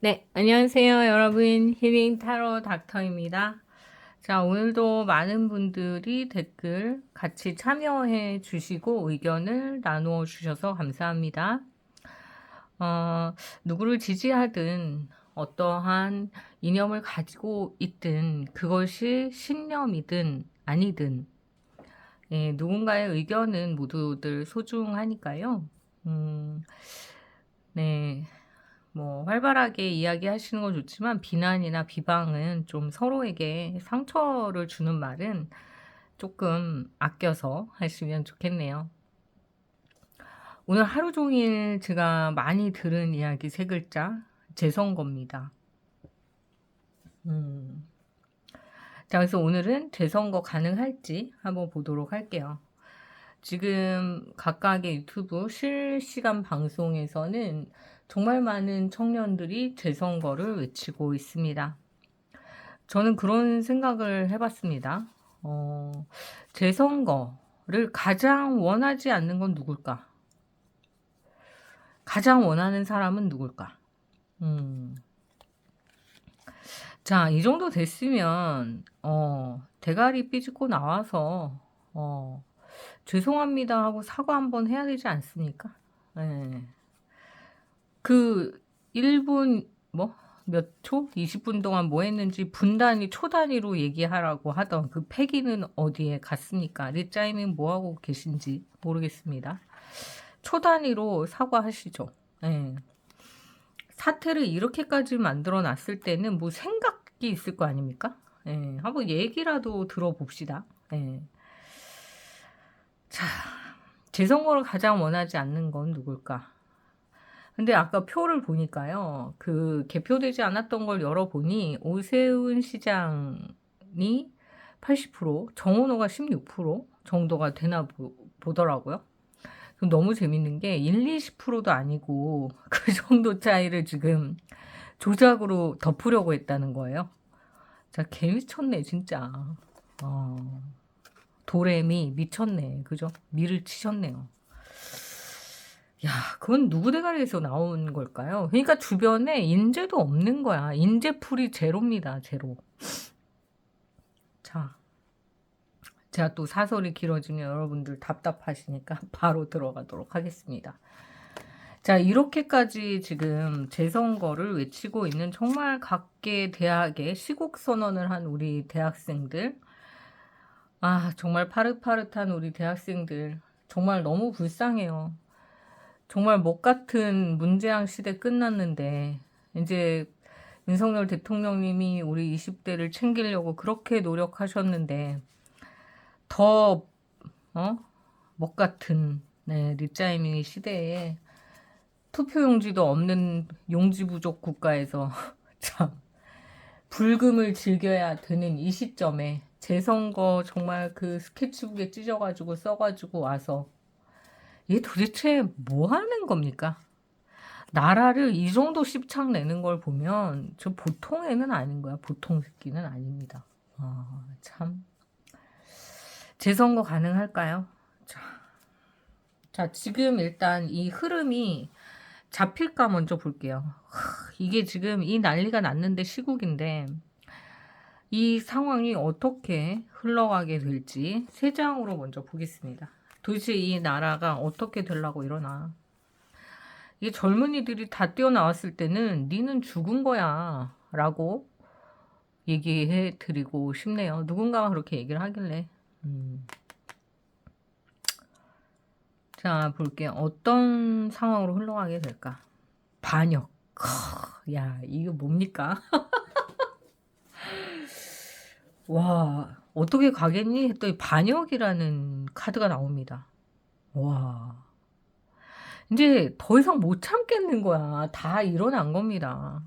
네, 안녕하세요, 여러분. 힐링 타로 닥터입니다. 자, 오늘도 많은 분들이 댓글 같이 참여해 주시고 의견을 나누어 주셔서 감사합니다. 누구를 지지하든 어떠한 이념을 가지고 있든 그것이 신념이든 아니든 예, 누군가의 의견은 모두들 소중하니까요. 네. 뭐 활발하게 이야기하시는 건 좋지만 비난이나 비방은 좀 서로에게 상처를 주는 말은 조금 아껴서 하시면 좋겠네요. 오늘 하루 종일 제가 많이 들은 이야기 세 글자 재선거입니다. 음. 자, 그래서 오늘은 재선거 가능할지 한번 보도록 할게요. 지금 각각의 유튜브 실시간 방송에서는 정말 많은 청년들이 재선거를 외치고 있습니다. 저는 그런 생각을 해봤습니다. 재선거를 가장 원하지 않는 건 누굴까? 가장 원하는 사람은 누굴까? 자, 이 정도 됐으면, 대가리 삐집고 나와서, 죄송합니다 하고 사과 한번 해야 되지 않습니까? 네. 그 1분 몇 초? 20분 동안 뭐 했는지 분 단위, 초 단위로 얘기하라고 하던 그 패기는 어디에 갔습니까? 리짜이밍 뭐 하고 계신지 모르겠습니다. 초 단위로 사과하시죠. 네. 사태를 이렇게까지 만들어 놨을 때는 뭐 생각이 있을 거 아닙니까? 네. 한번 얘기라도 들어봅시다. 네. 자, 재선거를 가장 원하지 않는 건 누굴까? 근데 아까 표를 보니까요. 그 개표되지 않았던 걸 열어보니 오세훈 시장이 80%, 정원호가 16% 정도가 되나 보더라고요. 너무 재밌는 게 1, 20%도 아니고 그 정도 차이를 지금 조작으로 덮으려고 했다는 거예요. 자, 개 미쳤네 진짜. 도레미 미쳤네. 그죠? 미를 치셨네요. 야, 그건 누구 대가리에서 나온 걸까요? 그러니까 주변에 인재도 없는 거야. 인재풀이 제로입니다. 제로. 자, 제가 또 사설이 길어지면 여러분들 답답하시니까 바로 들어가도록 하겠습니다. 자, 이렇게까지 지금 재선거를 외치고 있는 정말 각계 대학에 시국 선언을 한 우리 대학생들. 아, 정말 파릇파릇한 우리 대학생들. 정말 너무 불쌍해요. 정말 못 같은 문재앙 시대 끝났는데 이제 윤석열 대통령님이 우리 20대를 챙기려고 그렇게 노력하셨는데 더 못 같은 리짜이밍 시대에 투표용지도 없는 용지 부족 국가에서 참 불금을 즐겨야 되는 이 시점에 재선거 정말 그 스케치북에 찢어가지고 써가지고 와서 이게 도대체 뭐 하는 겁니까? 나라를 이 정도 씹창 내는 걸 보면 저 보통 애는 아닌 거야. 보통 새끼는 아닙니다. 참. 재선거 가능할까요? 자, 지금 일단 이 흐름이 잡힐까 먼저 볼게요. 이게 지금 이 난리가 났는데 시국인데 이 상황이 어떻게 흘러가게 될지 세 장으로 먼저 보겠습니다. 도대체 이 나라가 어떻게 되려고 이러나. 이게 젊은이들이 다 뛰어나왔을 때는 니는 죽은 거야 라고 얘기해 드리고 싶네요. 누군가가 그렇게 얘기를 하길래. 자, 볼게요. 어떤 상황으로 흘러가게 될까? 반역. 야, 이거 뭡니까? 와, 어떻게 가겠니? 했더니 반역이라는 카드가 나옵니다. 와. 이제 더 이상 못 참겠는 거야. 다 일어난 겁니다.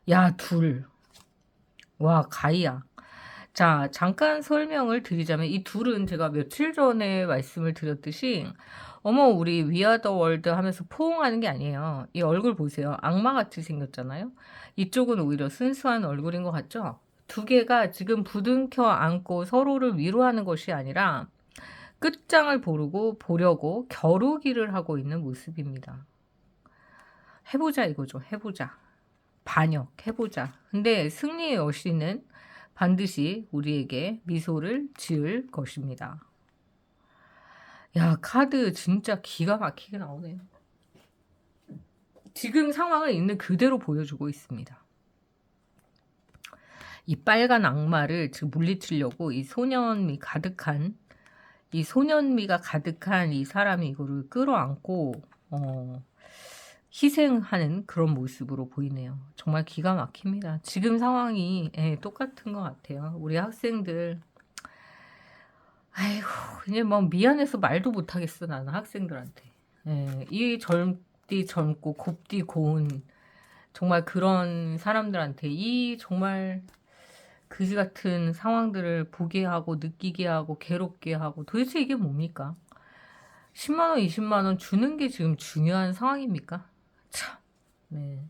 야, 둘. 와, 가이야. 자, 잠깐 설명을 드리자면 이 둘은 제가 며칠 전에 말씀을 드렸듯이 어머 우리 위아더 월드 하면서 포옹하는 게 아니에요. 이 얼굴 보세요. 악마같이 생겼잖아요. 이쪽은 오히려 순수한 얼굴인 것 같죠? 두 개가 지금 부둥켜 안고 서로를 위로하는 것이 아니라 끝장을 보려고 겨루기를 하고 있는 모습입니다. 해보자 이거죠. 해보자. 반역해보자. 근데 승리의 여신은 반드시 우리에게 미소를 지을 것입니다. 야, 카드 진짜 기가 막히게 나오네요. 지금 상황을 있는 그대로 보여주고 있습니다. 이 빨간 악마를 지금 물리치려고 이 소년미가 가득한 이 사람이 이거를 끌어안고 희생하는 그런 모습으로 보이네요. 정말 기가 막힙니다. 지금 상황이 똑같은 것 같아요. 우리 학생들 아이고 그냥 뭐 미안해서 말도 못하겠어 나는 학생들한테. 이 젊디 젊고 곱디 고운 정말 그런 사람들한테 이 정말 그지 같은 상황들을 보게 하고 느끼게 하고 괴롭게 하고 도대체 이게 뭡니까? 10만원 20만원 주는 게 지금 중요한 상황입니까? 참, 네.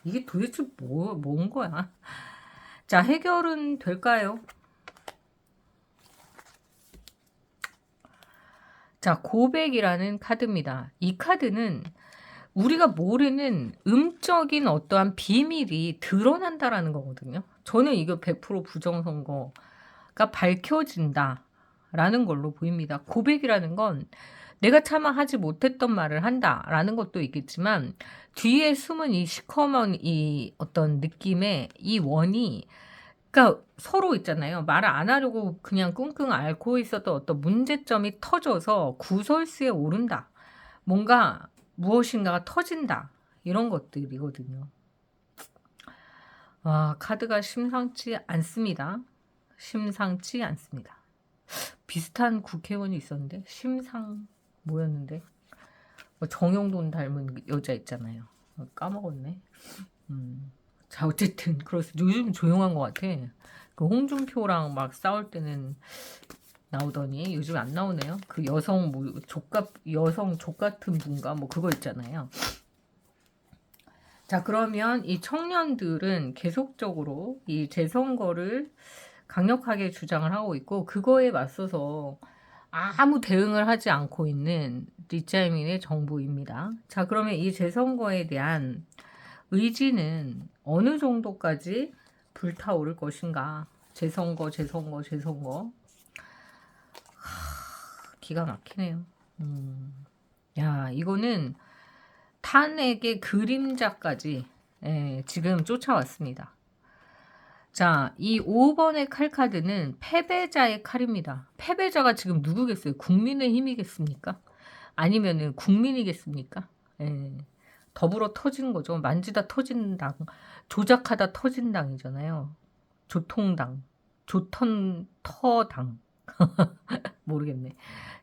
이게 도대체 뭔 거야? 자, 해결은 될까요? 자, 고백이라는 카드입니다. 이 카드는 우리가 모르는 음적인 어떠한 비밀이 드러난다라는 거거든요. 저는 이거 100% 부정선거가 밝혀진다라는 걸로 보입니다. 고백이라는 건 내가 차마 하지 못했던 말을 한다라는 것도 있겠지만 뒤에 숨은 이 시커먼 이 어떤 느낌의 이 원이 그러니까 서로 있잖아요. 말을 안 하려고 그냥 끙끙 앓고 있었던 어떤 문제점이 터져서 구설수에 오른다. 뭔가 무엇인가가 터진다. 이런 것들이거든요. 아, 카드가 심상치 않습니다. 심상치 않습니다. 비슷한 국회의원이 있었는데 뭐였는데 정영돈 닮은 여자 있잖아요. 까먹었네. 자, 어쨌든 그렇습니다. 요즘 조용한 것 같아. 그 홍준표랑 막 싸울 때는 나오더니 요즘 안 나오네요. 그 여성 족 같은 분가 뭐 그거 있잖아요. 자, 그러면 이 청년들은 계속적으로 이 재선거를 강력하게 주장을 하고 있고 그거에 맞서서 아무 대응을 하지 않고 있는 리짜이민의 정부입니다. 자, 그러면 이 재선거에 대한 의지는 어느 정도까지 불타오를 것인가? 재선거. 기가 막히네요. 야, 이거는 탄핵의 그림자까지 지금 쫓아왔습니다. 자, 이 5번의 칼카드는 패배자의 칼입니다. 패배자가 지금 누구겠어요? 국민의힘이겠습니까? 아니면은 국민이겠습니까? 더불어 터진 거죠. 만지다 터진 당, 조작하다 터진 당이잖아요. 조통당, 조턴터당. 모르겠네.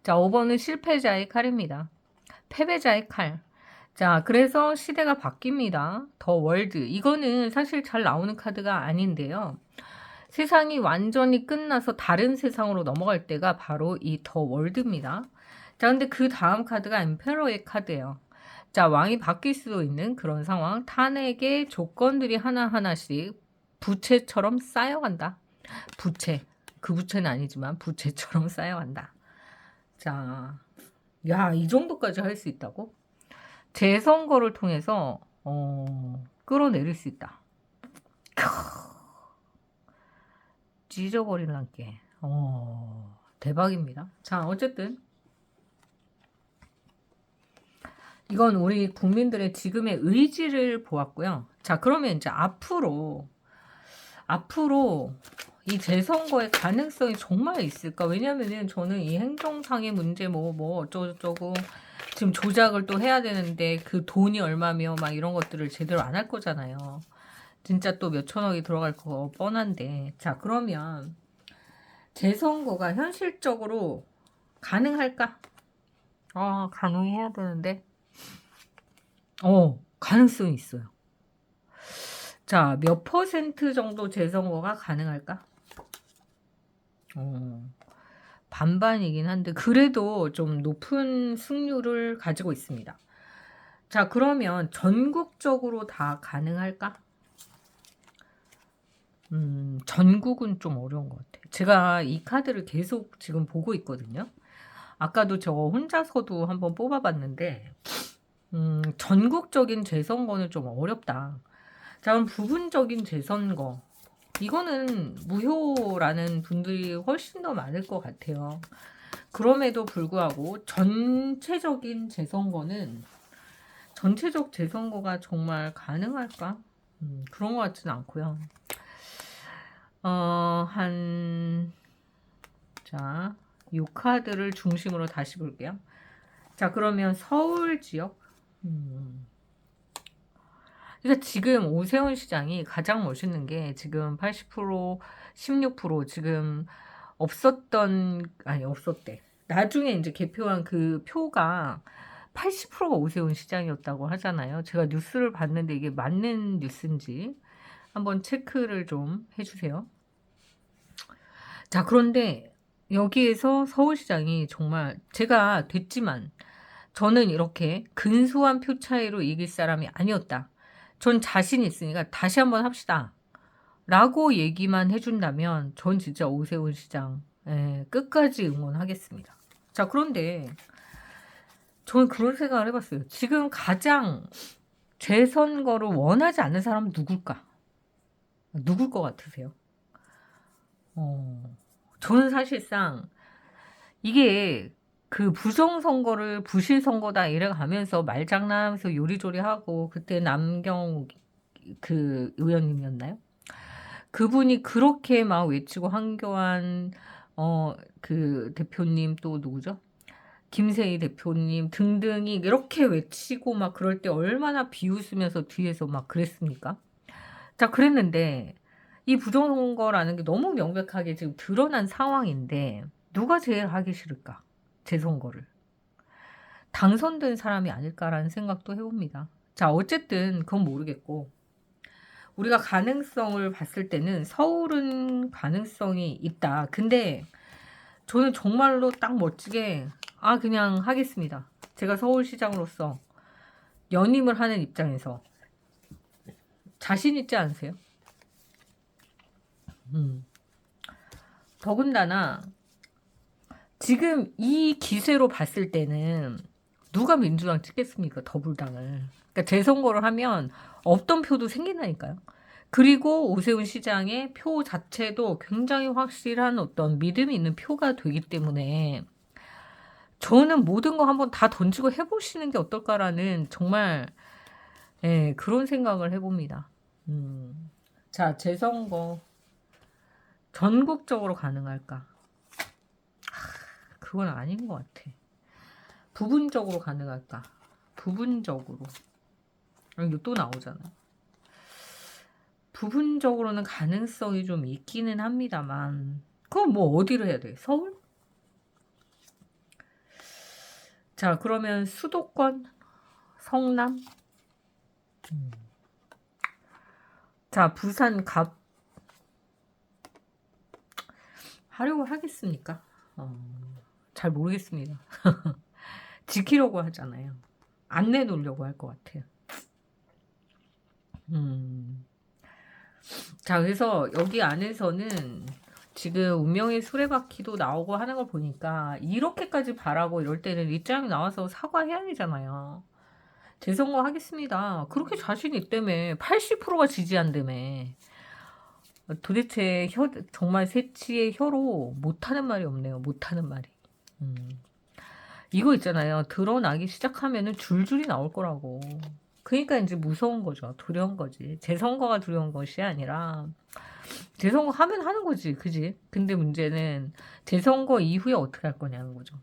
자, 5번은 실패자의 칼입니다. 패배자의 칼. 자, 그래서 시대가 바뀝니다. 더 월드. 이거는 사실 잘 나오는 카드가 아닌데요. 세상이 완전히 끝나서 다른 세상으로 넘어갈 때가 바로 이 더 월드입니다. 자, 근데 그 다음 카드가 엠페러의 카드예요. 자, 왕이 바뀔 수도 있는 그런 상황. 탄핵의 조건들이 하나하나씩 부채처럼 쌓여간다. 부채. 그 부채는 아니지만 부채처럼 쌓여간다. 자, 야, 이 정도까지 할 수 있다고? 재선거를 통해서 끌어내릴 수 있다. 찢어버리란게. 대박입니다. 자, 어쨌든 이건 우리 국민들의 지금의 의지를 보았고요. 자, 그러면 이제 앞으로 이 재선거의 가능성이 정말 있을까? 왜냐면은 저는 이 행정상의 문제 뭐 어쩌고저쩌고 지금 조작을 또 해야 되는데 그 돈이 얼마며 막 이런 것들을 제대로 안 할 거잖아요. 진짜 또 몇천억이 들어갈 거 뻔한데. 자, 그러면 재선거가 현실적으로 가능할까? 가능해야 되는데. 가능성이 있어요. 자, 몇 퍼센트 정도 재선거가 가능할까? 반반이긴 한데 그래도 좀 높은 승률을 가지고 있습니다. 자, 그러면 전국적으로 다 가능할까? 전국은 좀 어려운 것 같아요. 제가 이 카드를 계속 지금 보고 있거든요. 아까도 저 혼자서도 한번 뽑아봤는데 전국적인 재선거는 좀 어렵다. 자, 그럼 부분적인 재선거. 이거는 무효라는 분들이 훨씬 더 많을 것 같아요. 그럼에도 불구하고 전체적인 재선거는 전체적 재선거가 정말 가능할까? 그런 것 같지는 않고요. 자, 이 카드를 중심으로 다시 볼게요. 자, 그러면 서울 지역. 그러니까 지금 오세훈 시장이 가장 멋있는 게 지금 80%, 16% 지금 없었대. 나중에 이제 개표한 그 표가 80%가 오세훈 시장이었다고 하잖아요. 제가 뉴스를 봤는데 이게 맞는 뉴스인지 한번 체크를 좀 해주세요. 자, 그런데 여기에서 서울시장이 정말 제가 됐지만 저는 이렇게 근소한 표 차이로 이길 사람이 아니었다. 전 자신 있으니까 다시 한번 합시다. 라고 얘기만 해준다면 전 진짜 오세훈 시장 끝까지 응원하겠습니다. 자, 그런데 저는 그런 생각을 해봤어요. 지금 가장 재선거를 원하지 않는 사람은 누굴까? 누굴 것 같으세요? 저는 사실상 이게 그 부정선거를 부실선거다 이래 가면서 말장난하면서 요리조리하고 그때 남경 그 의원님이었나요? 그분이 그렇게 막 외치고 한교안 그 대표님 또 누구죠? 김세희 대표님 등등이 이렇게 외치고 막 그럴 때 얼마나 비웃으면서 뒤에서 막 그랬습니까? 자, 그랬는데 이 부정선거라는 게 너무 명백하게 지금 드러난 상황인데 누가 제일 하기 싫을까? 재선거를. 당선된 사람이 아닐까라는 생각도 해봅니다. 자, 어쨌든 그건 모르겠고 우리가 가능성을 봤을 때는 서울은 가능성이 있다. 근데 저는 정말로 딱 멋지게 그냥 하겠습니다. 제가 서울시장으로서 연임을 하는 입장에서 자신 있지 않으세요? 더군다나 지금 이 기세로 봤을 때는 누가 민주당 찍겠습니까? 더불당을. 그러니까 재선거를 하면 없던 표도 생긴다니까요. 그리고 오세훈 시장의 표 자체도 굉장히 확실한 어떤 믿음이 있는 표가 되기 때문에 저는 모든 거 한번 다 던지고 해보시는 게 어떨까라는 정말 그런 생각을 해봅니다. 자, 재선거 전국적으로 가능할까? 그건 아닌 것 같아. 부분적으로 가능할까? 부분적으로. 이거 또 나오잖아. 부분적으로는 가능성이 좀 있기는 합니다만 그건 뭐 어디로 해야 돼? 서울? 자, 그러면 수도권? 성남? 자, 부산 갑 하려고 하겠습니까? 잘 모르겠습니다. 지키려고 하잖아요. 안 내놓으려고 할 것 같아요. 자, 그래서 여기 안에서는 지금 운명의 수레바퀴도 나오고 하는 걸 보니까 이렇게까지 바라고 이럴 때는 입장이 나와서 사과해야 되잖아요. 재선거 하겠습니다. 그렇게 자신 있다며. 80%가 지지한다며. 도대체 정말 새치의 혀로 못하는 말이 없네요. 못하는 말이. 이거 있잖아요. 드러나기 시작하면은 줄줄이 나올 거라고. 그러니까 이제 무서운 거죠. 두려운 거지. 재선거가 두려운 것이 아니라 재선거 하면 하는 거지. 그지? 근데 문제는 재선거 이후에 어떻게 할 거냐는 거죠.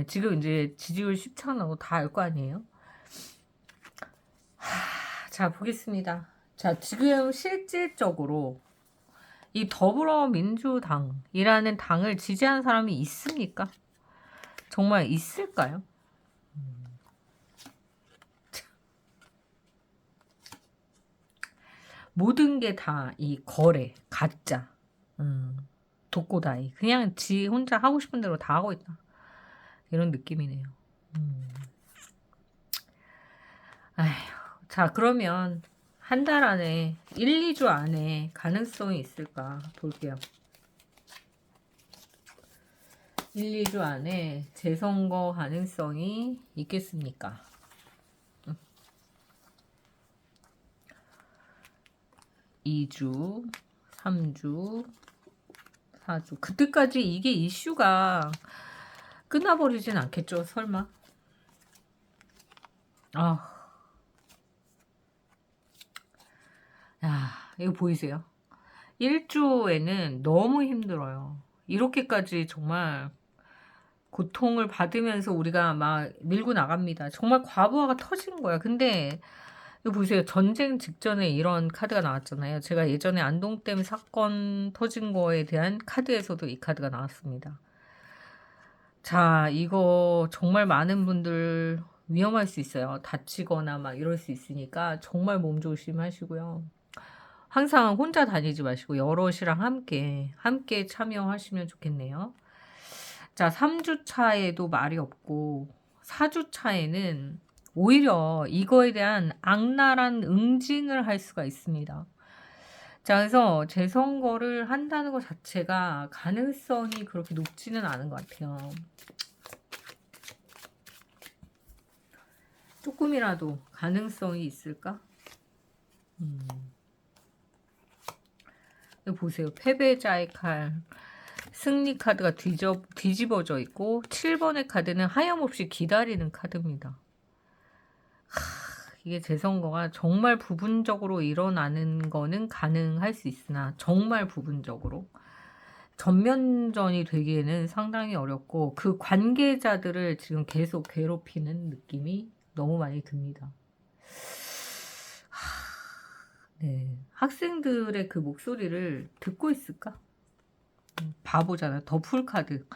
지금 이제 지지율 십창나고 다 알 거 아니에요? 자, 보겠습니다. 자, 지금 실질적으로 이 더불어민주당이라는 당을 지지하는 사람이 있습니까? 정말 있을까요? 모든 게 다 이 거래, 가짜, 독고다이. 그냥 지 혼자 하고 싶은 대로 다 하고 있다. 이런 느낌이네요. 아휴, 자, 그러면 한 달 안에 1, 2주 안에 가능성이 있을까 볼게요. 1, 2주 안에 재선거 가능성이 있겠습니까? 2주, 3주, 4주. 그때까지 이게 이슈가 끝나버리진 않겠죠, 설마? 아, 야, 이거 보이세요? 1주에는 너무 힘들어요. 이렇게까지 정말 고통을 받으면서 우리가 막 밀고 나갑니다. 정말 과부하가 터진 거야. 근데 이거 보세요. 전쟁 직전에 이런 카드가 나왔잖아요. 제가 예전에 안동댐 사건 터진 거에 대한 카드에서도 이 카드가 나왔습니다. 자, 이거 정말 많은 분들 위험할 수 있어요. 다치거나 막 이럴 수 있으니까 정말 몸 조심하시고요. 항상 혼자 다니지 마시고 여럿이랑 함께 참여하시면 좋겠네요. 자, 3주 차에도 말이 없고 4주 차에는 오히려 이거에 대한 악랄한 응징을 할 수가 있습니다. 자, 그래서 재선거를 한다는 것 자체가 가능성이 그렇게 높지는 않은 것 같아요. 조금이라도 가능성이 있을까? 여기 보세요. 패배자의 칼. 승리 카드가 뒤집어져 있고 7번의 카드는 하염없이 기다리는 카드입니다. 이게 재선거가 정말 부분적으로 일어나는 거는 가능할 수 있으나 정말 부분적으로 전면전이 되기에는 상당히 어렵고 그 관계자들을 지금 계속 괴롭히는 느낌이 너무 많이 듭니다. 네. 학생들의 그 목소리를 듣고 있을까? 바보잖아요. 더풀 카드.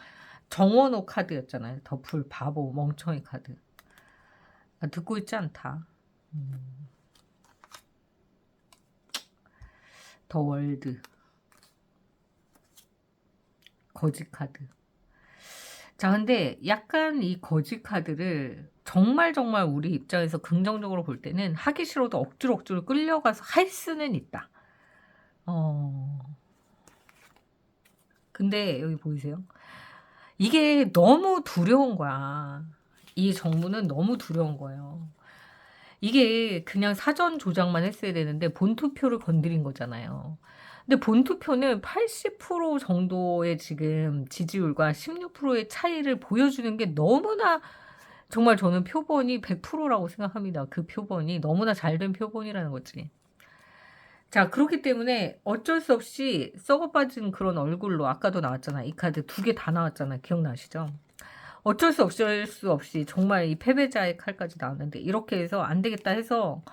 정원호 카드였잖아요. 더풀 바보 멍청이 카드. 듣고 있지 않다. 더 월드. 거지 카드. 자, 근데 약간 이 거지 카드를 정말 우리 입장에서 긍정적으로 볼 때는 하기 싫어도 억지로 끌려가서 할 수는 있다. 근데 여기 보이세요? 이게 너무 두려운 거야. 이 정부는 너무 두려운 거예요. 이게 그냥 사전 조작만 했어야 되는데 본투표를 건드린 거잖아요. 근데 본투표는 80% 정도의 지금 지지율과 16%의 차이를 보여주는 게 너무나 정말 저는 표본이 100%라고 생각합니다. 그 표본이 너무나 잘된 표본이라는 거지. 자, 그렇기 때문에 어쩔 수 없이 썩어 빠진 그런 얼굴로 아까도 나왔잖아. 이 카드 2개 다 나왔잖아. 기억나시죠? 어쩔 수 없이 정말 이 패배자의 칼까지 나왔는데 이렇게 해서 안 되겠다 해서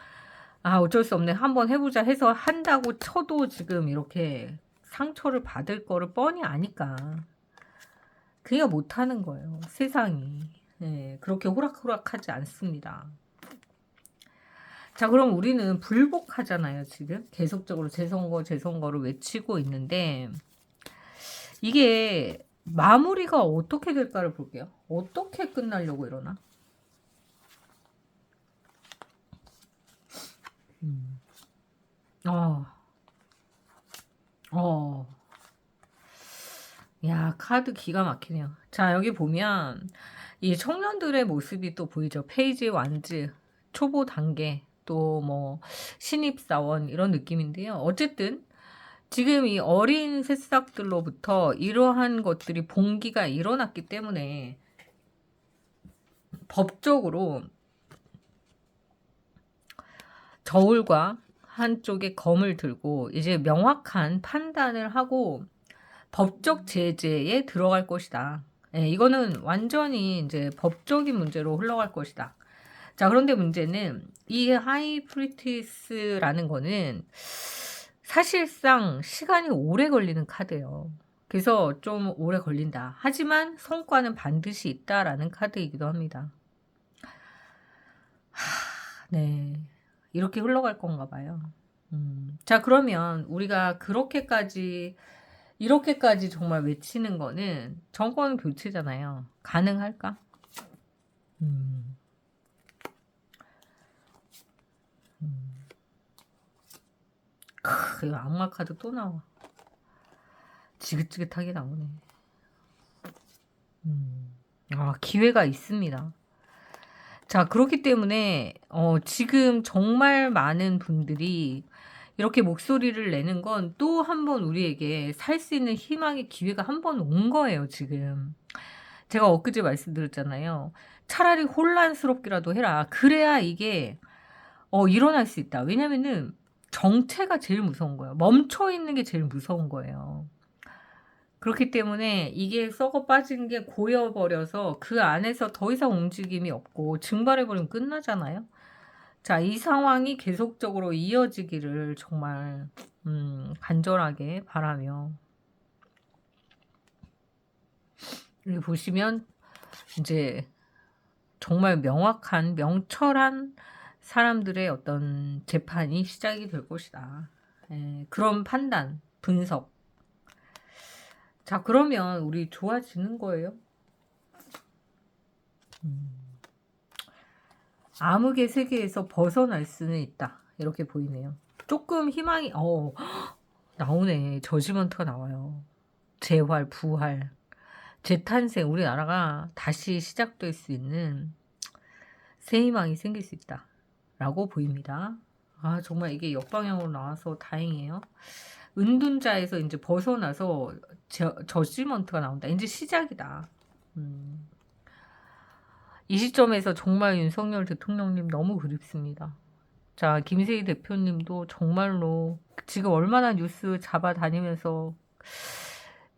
어쩔 수 없네. 한번 해보자 해서 한다고 쳐도 지금 이렇게 상처를 받을 거를 뻔히 아니까 그냥 못하는 거예요. 세상이. 네, 그렇게 호락호락하지 않습니다. 자, 그럼 우리는 불복하잖아요. 지금 계속적으로 재선거를 외치고 있는데 이게 마무리가 어떻게 될까를 볼게요. 어떻게 끝나려고 이러나? 야, 카드 기가 막히네요. 자, 여기 보면 이 청년들의 모습이 또 보이죠. 페이지 완즈, 초보 단계, 또 뭐 신입사원 이런 느낌인데요. 어쨌든 지금 이 어린 새싹들로부터 이러한 것들이 봉기가 일어났기 때문에 법적으로 저울과 한쪽에 검을 들고 이제 명확한 판단을 하고 법적 제재에 들어갈 것이다. 예, 이거는 완전히 이제 법적인 문제로 흘러갈 것이다. 자, 그런데 문제는 이 하이프리티스라는 거는 사실상 시간이 오래 걸리는 카드예요. 그래서 좀 오래 걸린다. 하지만 성과는 반드시 있다라는 카드이기도 합니다. 네. 이렇게 흘러갈 건가 봐요. 자, 그러면 우리가 이렇게까지 정말 외치는 거는 정권 교체잖아요. 가능할까? 이거 악마 카드 또 나와. 지긋지긋하게 나오네. 기회가 있습니다. 자, 그렇기 때문에 지금 정말 많은 분들이 이렇게 목소리를 내는 건 또 한 번 우리에게 살 수 있는 희망의 기회가 한 번 온 거예요, 지금. 제가 엊그제 말씀드렸잖아요. 차라리 혼란스럽기라도 해라. 그래야 이게 일어날 수 있다. 왜냐면은 정체가 제일 무서운 거예요. 멈춰 있는 게 제일 무서운 거예요. 그렇기 때문에 이게 썩어 빠진 게 고여 버려서 그 안에서 더 이상 움직임이 없고 증발해 버리면 끝나잖아요. 자, 이 상황이 계속적으로 이어지기를 정말 간절하게 바라며, 여기 보시면 이제 정말 명확한 명철한 사람들의 어떤 재판이 시작이 될 것이다. 그런 판단, 분석. 자, 그러면 우리 좋아지는 거예요. 암흑의 세계에서 벗어날 수는 있다. 이렇게 보이네요. 조금 희망이 나오네. 저지먼트가 나와요. 재활, 부활, 재탄생, 우리나라가 다시 시작될 수 있는 새 희망이 생길 수 있다 라고 보입니다. 아, 정말 이게 역방향으로 나와서 다행이에요. 은둔자에서 이제 벗어나서 저지먼트가 나온다. 이제 시작이다. 이 시점에서 정말 윤석열 대통령님 너무 그립습니다. 자, 김세희 대표님도 정말로 지금 얼마나 뉴스 잡아다니면서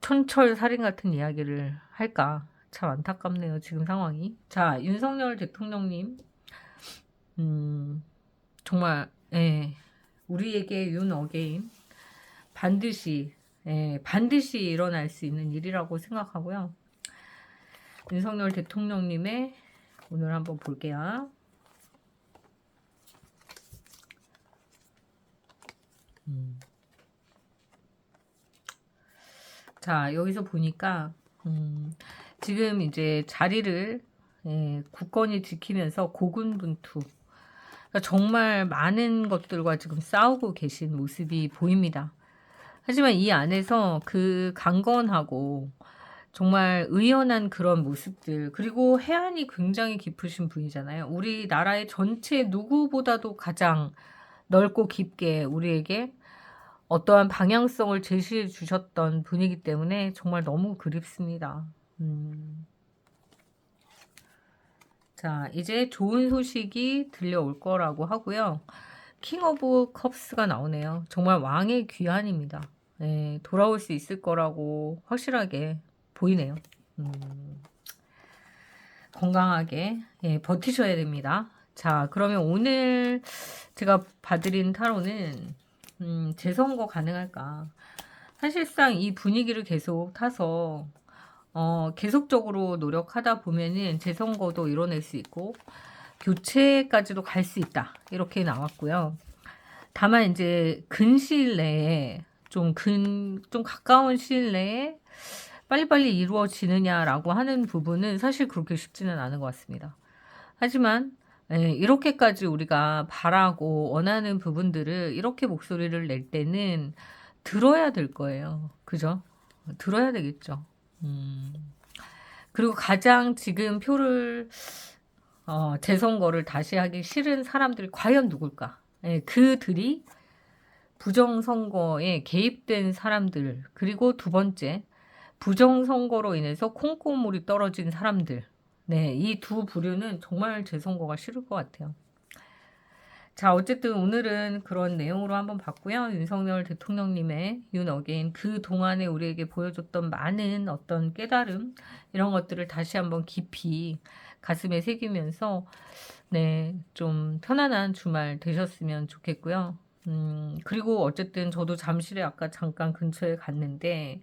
촌철 살인 같은 이야기를 할까. 참 안타깝네요, 지금 상황이. 자, 윤석열 대통령님 정말 우리에게 윤 어게인 반드시 일어날 수 있는 일이라고 생각하고요. 윤석열 대통령님의 오늘 한번 볼게요. 자, 여기서 보니까 지금 이제 자리를 굳건히 지키면서 고군분투, 그러니까 정말 많은 것들과 지금 싸우고 계신 모습이 보입니다. 하지만 이 안에서 그 강건하고 정말 의연한 그런 모습들, 그리고 해안이 굉장히 깊으신 분이잖아요. 우리나라의 전체 누구보다도 가장 넓고 깊게 우리에게 어떠한 방향성을 제시해 주셨던 분이기 때문에 정말 너무 그립습니다. 자, 이제 좋은 소식이 들려올 거라고 하고요. 킹 오브 컵스가 나오네요. 정말 왕의 귀환입니다. 돌아올 수 있을 거라고 확실하게 보이네요. 건강하게 버티셔야 됩니다. 자, 그러면 오늘 제가 봐드린 타로는 재선거 가능할까? 사실상 이 분위기를 계속 타서 계속적으로 노력하다 보면은 재선거도 이뤄낼 수 있고 교체까지도 갈 수 있다. 이렇게 나왔고요. 다만 이제 근시일 내에 좀 가까운 시일 내에 빨리빨리 이루어지느냐라고 하는 부분은 사실 그렇게 쉽지는 않은 것 같습니다. 하지만 이렇게까지 우리가 바라고 원하는 부분들을 이렇게 목소리를 낼 때는 들어야 될 거예요. 그죠? 들어야 되겠죠. 그리고 가장 지금 표를 재선거를 다시 하기 싫은 사람들이 과연 누굴까? 그들이 부정선거에 개입된 사람들, 그리고 두 번째 부정선거로 인해서 콩고물이 떨어진 사람들, 이 두 부류는 정말 재선거가 싫을 것 같아요. 자, 어쨌든 오늘은 그런 내용으로 한번 봤고요. 윤석열 대통령님의 윤 어게인, 그 동안에 우리에게 보여줬던 많은 어떤 깨달음, 이런 것들을 다시 한번 깊이 가슴에 새기면서 좀 편안한 주말 되셨으면 좋겠고요. 그리고 어쨌든 저도 잠실에 아까 잠깐 근처에 갔는데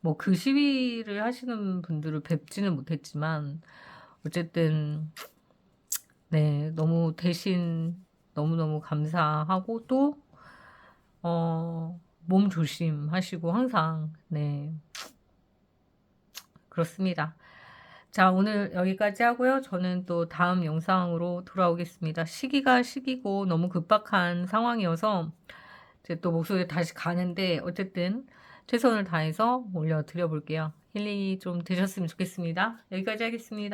뭐 그 시위를 하시는 분들을 뵙지는 못했지만 어쨌든 너무 대신 너무너무 감사하고 또 몸 조심하시고 항상 그렇습니다. 자, 오늘 여기까지 하고요. 저는 또 다음 영상으로 돌아오겠습니다. 시기가 시기고 너무 급박한 상황이어서 이제 또 목소리 다시 가는데 어쨌든 최선을 다해서 올려드려 볼게요. 힐링이 좀 되셨으면 좋겠습니다. 여기까지 하겠습니다.